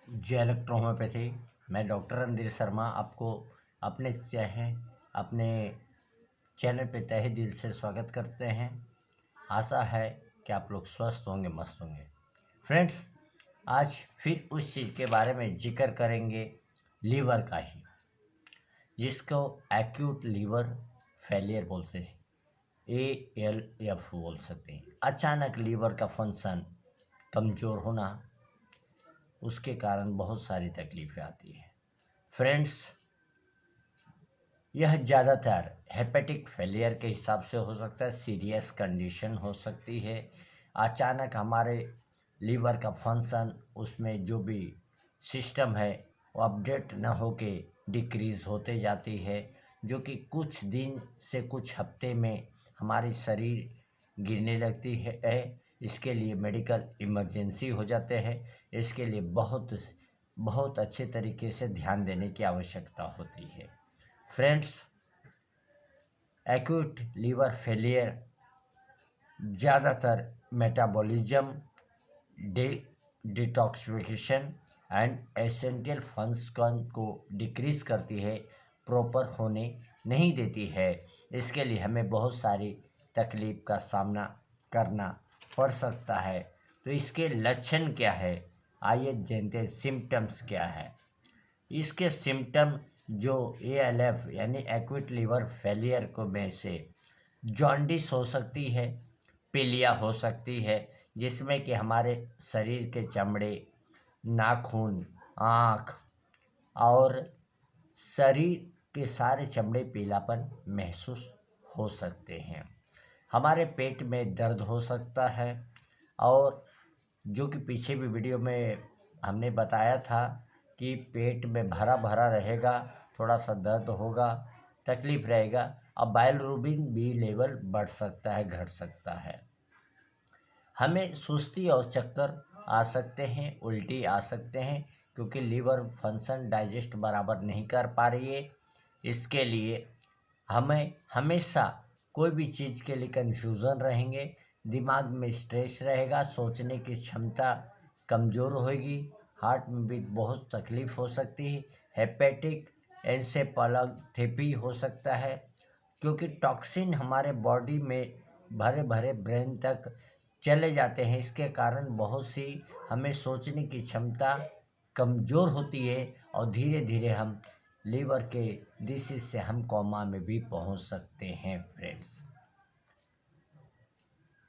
जय electro homeopathy. मैं doctor Randhir Sharma आपको अपने अपने चैनल पे तहे दिल से स्वागत करते हैं। आशा है कि आप लोग स्वस्थ होंगे, मस्त होंगे। फ्रेंड्स, आज फिर उस चीज़ के बारे में जिक्र करेंगे, लीवर का ही, जिसको एक्यूट लीवर फेलियर बोलते हैं, ALF बोल सकते हैं। अचानक लीवर का फंक्शन कमज़ोर होना, उसके कारण बहुत सारी तकलीफ़ें आती हैं। फ्रेंड्स, यह ज़्यादातर हेपेटिक फेलियर के हिसाब से हो सकता है, सीरियस कंडीशन हो सकती है। अचानक हमारे लीवर का फंक्शन, उसमें जो भी सिस्टम है वो अपडेट न होके डिक्रीज़ होते जाती है, जो कि कुछ दिन से कुछ हफ्ते में हमारी शरीर गिरने लगती है। इसके लिए मेडिकल इमरजेंसी हो जाते हैं। इसके लिए बहुत अच्छे तरीके से ध्यान देने की आवश्यकता होती है। फ्रेंड्स, एक्यूट लीवर फेलियर ज़्यादातर metabolism, detoxification and essential function को डिक्रीज करती है, प्रॉपर होने नहीं देती है। इसके लिए हमें बहुत सारी तकलीफ़ का सामना करना पड़ सकता है। तो इसके लक्षण क्या है, आइए जानते हैं। सिम्टम्स क्या है इसके? सिम्टम जो ALF यानी एक्यूट लीवर फेलियर को में से जॉन्डिस हो सकती है, पीलिया हो सकती है, जिसमें कि हमारे शरीर के चमड़े, नाखून, आँख और शरीर के सारे चमड़े पीलापन महसूस हो सकते हैं। हमारे पेट में दर्द हो सकता है, और जो कि पीछे भी वीडियो में हमने बताया था कि पेट में भरा भरा रहेगा, थोड़ा सा दर्द होगा, तकलीफ़ रहेगा। अब बाइलरुबिन भी लेवल बढ़ सकता है, घट सकता है। हमें सुस्ती और चक्कर आ सकते हैं, उल्टी आ सकते हैं, क्योंकि लीवर फंक्शन डाइजेस्ट बराबर नहीं कर पा रही है। इसके लिए हमें हमेशा कोई भी चीज़ के लिए कन्फ्यूज़न रहेंगे, दिमाग में स्ट्रेस रहेगा, सोचने की क्षमता कमज़ोर होगी, हार्ट में भी बहुत तकलीफ़ हो सकती है, हेपेटिक एन्सेफेलोपैथी हो सकता है, क्योंकि टॉक्सिन हमारे बॉडी में भरे भरे ब्रेन तक चले जाते हैं। इसके कारण बहुत सी हमें सोचने की क्षमता कमज़ोर होती है, और धीरे धीरे हम लीवर के डिसीज से हम कोमा में भी पहुंच सकते हैं। फ्रेंड्स,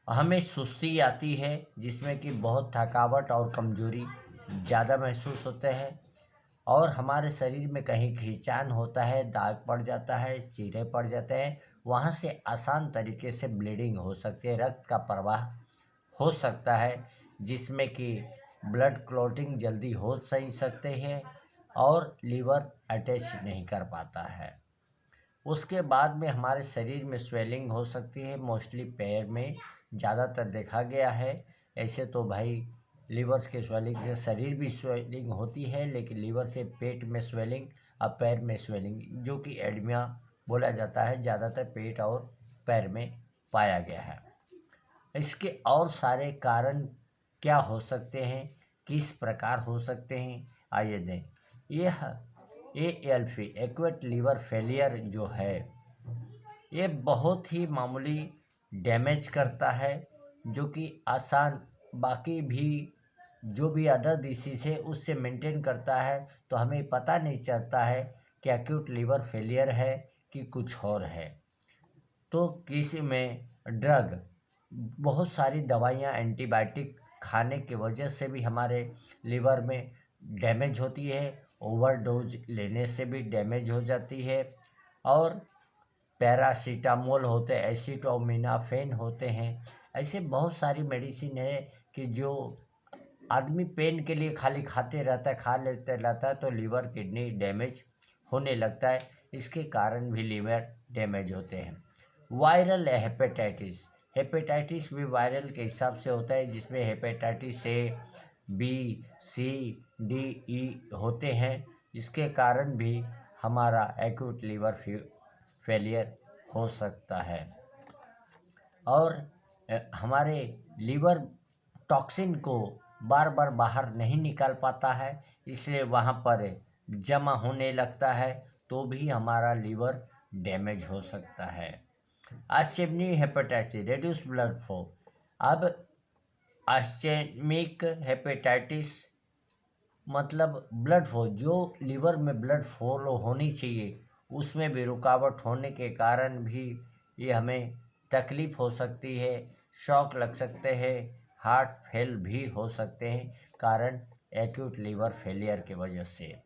हमें सुस्ती आती है, जिसमें कि बहुत थकावट और कमज़ोरी ज़्यादा महसूस होते हैं, और हमारे शरीर में कहीं खींचान होता है, दाग पड़ जाता है, चीरे पड़ जाते हैं, वहाँ से आसान तरीके से ब्लीडिंग हो सकती है, रक्त का प्रवाह हो सकता है, जिसमें कि ब्लड क्लॉटिंग जल्दी हो सही सकते हैं, और लीवर अटैच नहीं कर पाता है। उसके बाद में हमारे शरीर में स्वेलिंग हो सकती है, मोस्टली पैर में ज़्यादातर देखा गया है। ऐसे तो भाई लीवर के स्वेलिंग से शरीर भी स्वेलिंग होती है, लेकिन लीवर से पेट में स्वेलिंग और पैर में स्वेलिंग, जो कि एडमिया बोला जाता है, ज़्यादातर पेट और पैर में पाया गया है। इसके और सारे कारण क्या हो सकते हैं, किस प्रकार हो सकते हैं, आइए दें। यह ALF एक्यूट लीवर फेलियर जो है, ये बहुत ही मामूली डैमेज करता है, जो कि आसान बाकी भी जो भी अदर डिसीज है उससे मेंटेन करता है। तो हमें पता नहीं चलता है कि एक्यूट लीवर फेलियर है कि कुछ और है। तो किसी में ड्रग, बहुत सारी दवाइयाँ, एंटीबायोटिक खाने की वजह से भी हमारे लीवर में डैमेज होती है, ओवरडोज लेने से भी डैमेज हो जाती है, और पैरासीटामोल होते हैं, एसिटामिनोफेन होते हैं। ऐसे बहुत सारी मेडिसिन है कि जो आदमी पेन के लिए खाली खाते रहता है, खा लेते रहता है, तो लीवर किडनी डैमेज होने लगता है। इसके कारण भी लीवर डैमेज होते हैं। वायरल हेपेटाइटिस, हेपेटाइटिस भी वायरल के हिसाब से होता है, जिसमें hepatitis A, B, C, D, E होते हैं। इसके कारण भी हमारा एक्यूट लीवर फेलियर हो सकता है। और हमारे लीवर टॉक्सिन को बार बार बाहर नहीं निकाल पाता है, इसलिए वहाँ पर जमा होने लगता है, तो भी हमारा लीवर डैमेज हो सकता है। आस्चेमिक हेपेटाइटिस रेड्यूस ब्लड फ्लो। अब आस्चेमिक हेपेटाइटिस मतलब ब्लड फ्लो, जो लीवर में ब्लड फ्लो होनी चाहिए उसमें भी रुकावट होने के कारण भी ये हमें तकलीफ हो सकती है, शॉक लग सकते हैं, हार्ट फेल भी हो सकते हैं, कारण एक्यूट लीवर फेलियर की वजह से।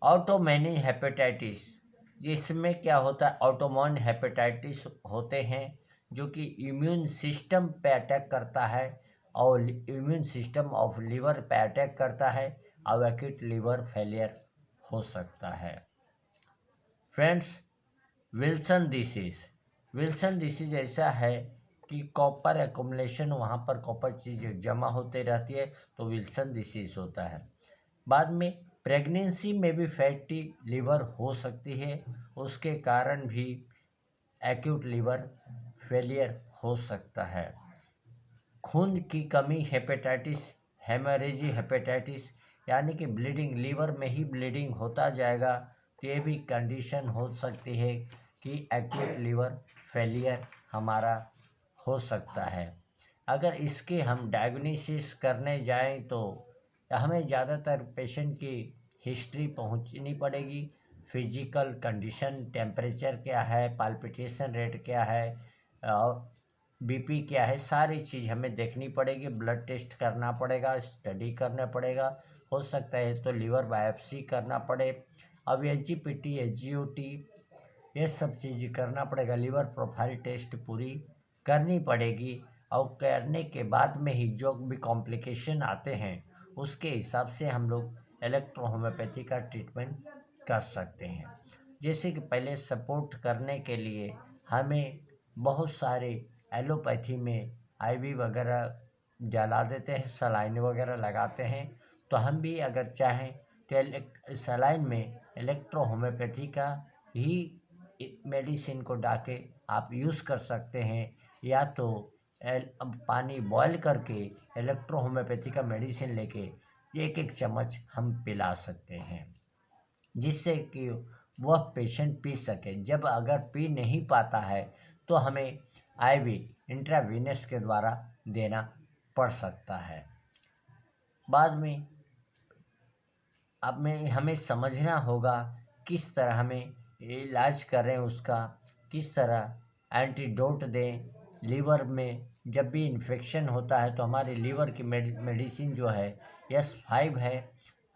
ऑटोइम्यून हेपेटाइटिस, इसमें क्या होता है, ऑटोइम्यून हेपेटाइटिस होते हैं जो कि इम्यून सिस्टम पे अटैक करता है और इम्यून सिस्टम ऑफ लीवर पे अटैक करता है और एक्यूट लीवर फेलियर हो सकता है। फ्रेंड्स, विल्सन डिसीज ऐसा है कि कॉपर एक्युमुलेशन, वहाँ पर कॉपर चीज़ जमा होते रहती है, तो विल्सन डिसीज होता है। बाद में प्रेगनेंसी में भी फैटी लीवर हो सकती है, उसके कारण भी एक्यूट लीवर फेलियर हो सकता है। खून की कमी हेपेटाइटिस, हेमरेजी हेपेटाइटिस, यानी कि ब्लीडिंग, लीवर में ही ब्लीडिंग होता जाएगा, तो ये भी कंडीशन हो सकती है कि एक्यूट लीवर फेलियर हमारा हो सकता है। अगर इसके हम डायग्नोसिस करने जाएं तो हमें ज़्यादातर पेशेंट की हिस्ट्री पहुंचनी पड़ेगी, फिजिकल कंडीशन, टेम्परेचर क्या है, पाल्पिटेशन रेट क्या है और बीपी क्या है, सारी चीज़ हमें देखनी पड़ेगी, ब्लड टेस्ट करना पड़ेगा, स्टडी करना पड़ेगा, हो सकता है तो लीवर बायोप्सी करना पड़े। अब एसजीपीटी, एसजीओटी, ये सब चीज़ करना पड़ेगा, लीवर प्रोफाइल टेस्ट पूरी करनी पड़ेगी और करने के बाद में ही जो भी कॉम्प्लिकेशन आते हैं उसके हिसाब से हम लोग इलेक्ट्रो होम्योपैथी का ट्रीटमेंट कर सकते हैं। जैसे कि पहले सपोर्ट करने के लिए हमें बहुत सारे एलोपैथी में आईवी वगैरह जला देते हैं, सलाइन वगैरह लगाते हैं, तो हम भी अगर चाहें तो सलाइन में इलेक्ट्रो होम्योपैथी का ही मेडिसिन को डाके आप यूज़ कर सकते हैं, या तो पानी बॉयल करके इलेक्ट्रो होम्योपैथी का मेडिसिन लेके एक एक चम्मच हम पिला सकते हैं, जिससे कि वह पेशेंट पी सके। जब अगर पी नहीं पाता है तो हमें आईवी इंट्रावीनस के द्वारा देना पड़ सकता है। बाद में अब में हमें समझना होगा किस तरह हमें इलाज करें उसका, किस तरह एंटीडोट दें। लीवर में जब भी इन्फेक्शन होता है तो हमारे लीवर की मेडिसिन जो है S5 है,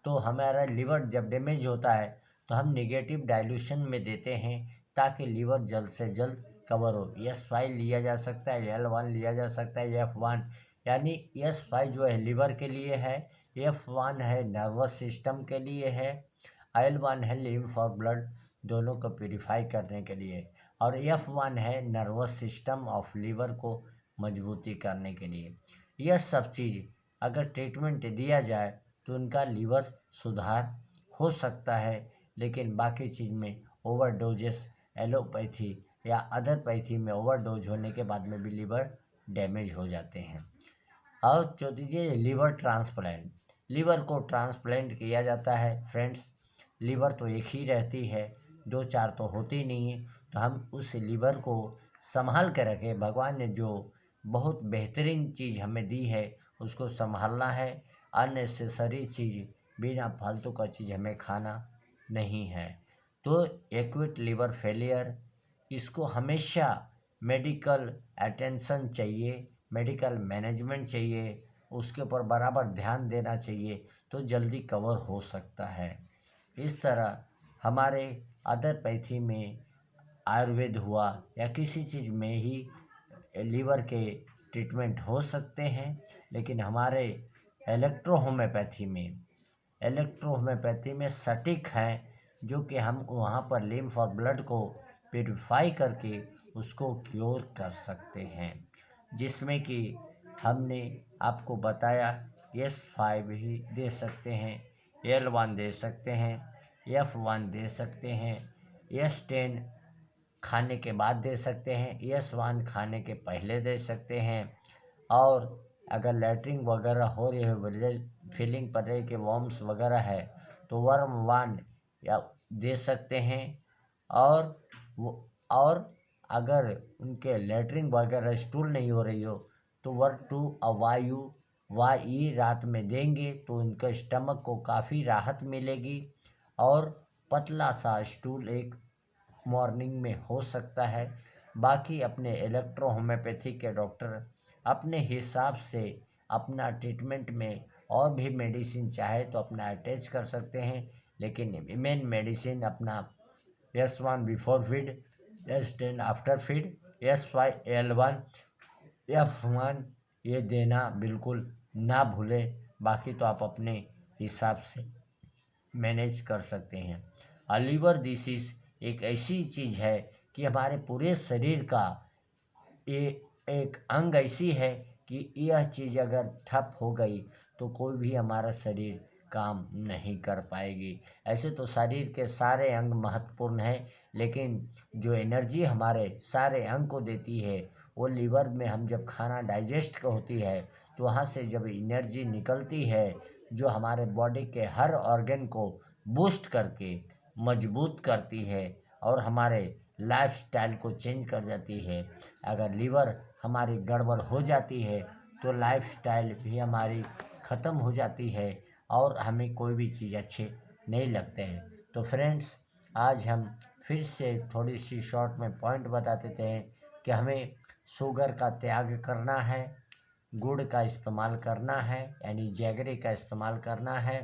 तो हमारा लीवर जब डैमेज होता है तो हम नेगेटिव डाइल्यूशन में देते हैं ताकि लीवर जल्द से जल्द कवर हो। S5 लिया जा सकता है, L1 लिया जा सकता है, F1, यानी S5 जो है लीवर के लिए है, F1 है नर्वस सिस्टम के लिए है, L1 है लिम्फ और ब्लड दोनों को प्यूरिफाई करने के लिए, और F1 है नर्वस सिस्टम ऑफ लीवर को मजबूती करने के लिए। यह सब चीज़ अगर ट्रीटमेंट दिया जाए तो उनका लीवर सुधार हो सकता है, लेकिन बाकी चीज़ में ओवरडोजेस, एलोपैथी या अदरपैथी में ओवरडोज होने के बाद में भी लीवर डैमेज हो जाते हैं। और जो दीजिए लीवर ट्रांसप्लांट, लीवर को ट्रांसप्लांट किया जाता है। फ्रेंड्स, लीवर तो एक ही रहती है, दो चार तो होती नहीं है, तो हम उस लीवर को संभाल के रखें। भगवान ने जो बहुत बेहतरीन चीज़ हमें दी है उसको संभालना है। अननेसेसरी चीज़, बिना फालतू का चीज़ हमें खाना नहीं है। तो एक्यूट लीवर फेलियर, इसको हमेशा मेडिकल अटेंशन चाहिए, मेडिकल मैनेजमेंट चाहिए, उसके ऊपर बराबर ध्यान देना चाहिए, तो जल्दी कवर हो सकता है। इस तरह हमारे अदरपैथी में आयुर्वेद हुआ या किसी चीज़ में ही लीवर के ट्रीटमेंट हो सकते हैं, लेकिन हमारे इलेक्ट्रो होम्योपैथी में सटीक हैं, जो कि हम वहाँ पर लिम्फ और ब्लड को प्यूरिफाई करके उसको क्योर कर सकते हैं, जिसमें कि हमने आपको बताया S5 ही दे सकते हैं, L1 दे सकते हैं, F1 दे सकते हैं, S10 खाने के बाद दे सकते हैं, S1 खाने के पहले दे सकते हैं, और अगर लैट्रिन वगैरह हो रही है, फीलिंग पड़ रही है कि वॉर्म्स वगैरह है, तो वर्म वान या दे सकते हैं। और अगर उनके लैट्रिन वगैरह स्टूल नहीं हो रही हो तो वर्म 2 वाई रात में देंगे तो उनके स्टमक को काफ़ी राहत मिलेगी। और पतला सा स्टूल एक मॉर्निंग में हो सकता है। बाकी अपने इलेक्ट्रो होम्योपैथी के डॉक्टर अपने हिसाब से अपना ट्रीटमेंट में और भी मेडिसिन चाहे तो अपना अटैच कर सकते हैं, लेकिन मेन मेडिसिन अपना S1 before feed, S10 after feed, S5L1 F1 ये देना बिल्कुल ना भूलें। बाकी तो आप अपने हिसाब से मैनेज कर सकते हैं। लीवर डिसीज एक ऐसी चीज़ है कि हमारे पूरे शरीर का ये एक अंग ऐसी है कि यह चीज़ अगर ठप हो गई तो कोई भी हमारा शरीर काम नहीं कर पाएगी। ऐसे तो शरीर के सारे अंग महत्वपूर्ण हैं, लेकिन जो एनर्जी हमारे सारे अंग को देती है वो लीवर में हम जब खाना डाइजेस्ट होती है तो वहाँ से जब एनर्जी निकलती है जो हमारे बॉडी के हर ऑर्गन को बूस्ट करके मजबूत करती है और हमारे लाइफस्टाइल को चेंज कर जाती है। अगर लीवर हमारी गड़बड़ हो जाती है तो लाइफस्टाइल भी हमारी ख़त्म हो जाती है और हमें कोई भी चीज़ अच्छे नहीं लगते हैं। तो फ्रेंड्स, आज हम फिर से थोड़ी सी शॉर्ट में पॉइंट बता देते हैं कि हमें शुगर का त्याग करना है, गुड़ का इस्तेमाल करना है यानी जैगरी का इस्तेमाल करना है,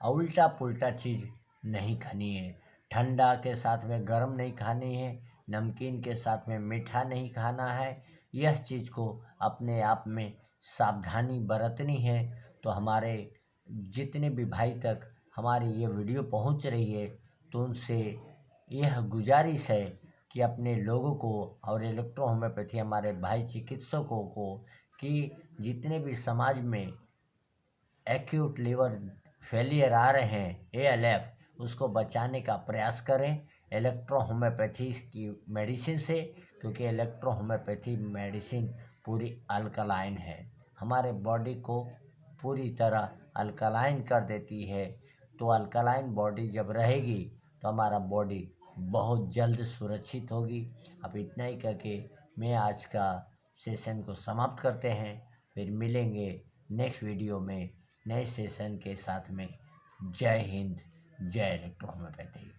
उल्टा पुल्टा चीज़ नहीं खानी है, ठंडा के साथ में गर्म नहीं खानी है, नमकीन के साथ में मीठा नहीं खाना है। यह चीज़ को अपने आप में सावधानी बरतनी है। तो हमारे जितने भी भाई तक हमारी ये वीडियो पहुंच रही है तो उनसे यह गुजारिश है कि अपने लोगों को और इलेक्ट्रो होम्योपैथी हमारे भाई चिकित्सकों को कि जितने भी समाज में एक्यूट लीवर फेलियर आ रहे हैं ALF, उसको बचाने का प्रयास करें इलेक्ट्रो होम्योपैथी की मेडिसिन से, क्योंकि इलेक्ट्रो होम्योपैथी मेडिसिन पूरी अल्कलाइन है, हमारे बॉडी को पूरी तरह अल्कलाइन कर देती है। तो अल्कलाइन बॉडी जब रहेगी तो हमारा बॉडी बहुत जल्द सुरक्षित होगी। अब इतना ही करके मैं आज का सेशन को समाप्त करते हैं। फिर मिलेंगे नेक्स्ट वीडियो में नए सेशन के साथ में। जय हिंद, जय इलेक्ट्रो होम्योपैथी।